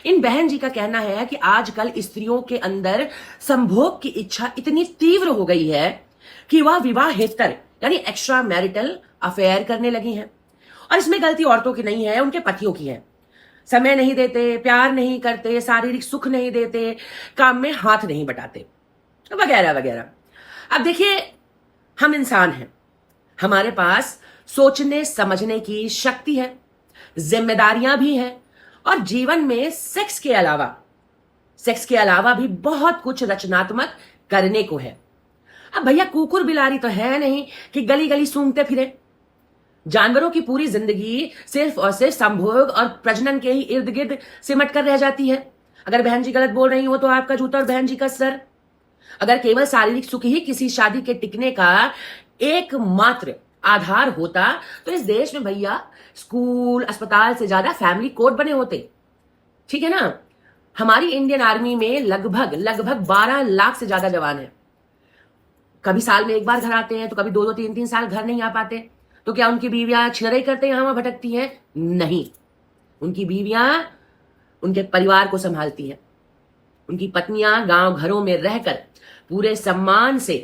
इन बहन जी का कहना है कि आजकल स्त्रियों के अंदर संभोग की इच्छा इतनी तीव्र हो गई है कि वह विवाहेतर यानी एक्स्ट्रा मैरिटल अफेयर करने लगी हैं। और इसमें गलती औरतों की नहीं है, उनके पतियों की है। समय नहीं देते, प्यार नहीं करते, शारीरिक सुख नहीं देते, काम में हाथ नहीं बटाते, वगैरह वगैरह। अब देखिए, हम इंसान हैं, हमारे पास सोचने समझने की शक्ति है, जिम्मेदारियां भी हैं, और जीवन में सेक्स के अलावा भी बहुत कुछ रचनात्मक करने को है। अब भैया कुकुर बिलारी तो है नहीं कि गली गली सूंघते फिरे। जानवरों की पूरी जिंदगी सिर्फ और सिर्फ संभोग और प्रजनन के ही इर्द गिर्द सिमट कर रह जाती है। अगर बहन जी गलत बोल रही हो तो आपका जूता और बहन जी का सर। अगर केवल शारीरिक सुख ही किसी शादी के टिकने का एकमात्र आधार होता तो इस देश में भैया स्कूल अस्पताल से ज्यादा फैमिली कोर्ट बने होते। ठीक है ना। हमारी इंडियन आर्मी में लगभग 12 लाख से ज्यादा जवान है। कभी साल में एक बार घर आते हैं तो कभी 2-2 3-3 साल घर नहीं आ पाते। तो क्या उनकी बीवियां छिनरई करते यहां वहां भटकती हैं? नहीं, उनकी बीवियां उनके परिवार को संभालती हैं। उनकी पत्नियां गांव घरों में रहकर पूरे सम्मान से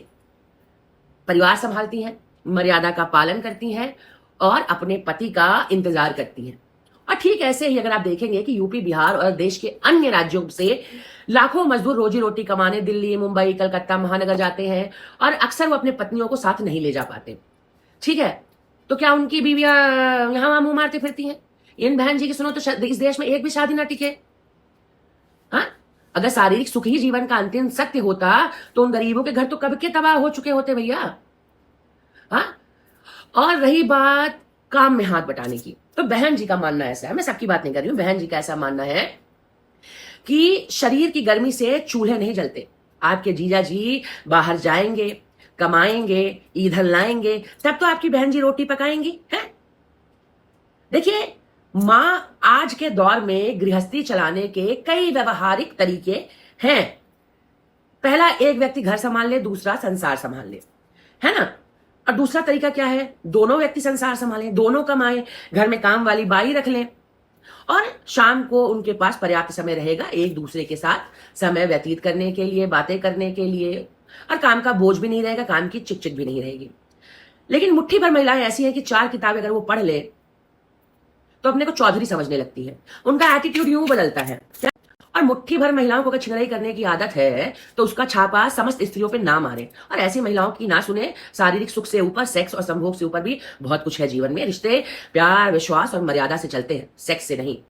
परिवार संभालती हैं, मर्यादा का पालन करती हैं और अपने पति का इंतजार करती हैं। और ठीक ऐसे ही अगर आप देखेंगे कि यूपी, बिहार और देश के अन्य राज्यों से लाखों मजदूर रोजी रोटी कमाने दिल्ली, मुंबई, कलकत्ता, महानगर जाते हैं और अक्सर वो अपने पत्नियों को साथ नहीं ले जा पाते। ठीक है, तो क्या उनकी बीवियां यहां वहां मुंह मारती फिरती हैं? इन बहन जी की सुनो तो इस देश में एक भी शादी ना टिके। हाँ, अगर शारीरिक सुख ही जीवन का अंतिम सत्य होता तो उन गरीबों के घर तो कब के तबाह हो चुके होते भैया। हाँ, और रही बात काम में हाथ बटाने की, तो बहन जी का मानना ऐसा है, मैं सबकी बात नहीं कर रही हूं, बहन जी का ऐसा मानना है कि शरीर की गर्मी से चूल्हे नहीं जलते। आपके जीजा जी बाहर जाएंगे, कमाएंगे, ईंधन लाएंगे, तब तो आपकी बहन जी रोटी पकाएंगी है। देखिए, मां आज के दौर में गृहस्थी चलाने के कई व्यवहारिक तरीके हैं। पहला, एक व्यक्ति घर संभाल ले, दूसरा संसार संभाल ले, है ना। और दूसरा तरीका क्या है? दोनों व्यक्ति संसार संभालें, दोनों कमाएं, घर में काम वाली बाई रख लें और शाम को उनके पास पर्याप्त समय रहेगा एक दूसरे के साथ समय व्यतीत करने के लिए, बातें करने के लिए, और काम का बोझ भी नहीं रहेगा, काम की चिकचिक भी नहीं रहेगी। लेकिन मुट्ठी भर महिलाएं ऐसी हैं कि 4 किताबें अगर वो पढ़ ले तो अपने को चौधरी समझने लगती है। उनका एटीट्यूड यूं बदलता है। और मुट्ठी भर महिलाओं को अगर छिनराई करने की आदत है तो उसका छापा समस्त स्त्रियों पे ना मारे और ऐसी महिलाओं की ना सुने। शारीरिक सुख से ऊपर, सेक्स और संभोग से ऊपर भी बहुत कुछ है जीवन में। रिश्ते प्यार, विश्वास और मर्यादा से चलते हैं, सेक्स से नहीं।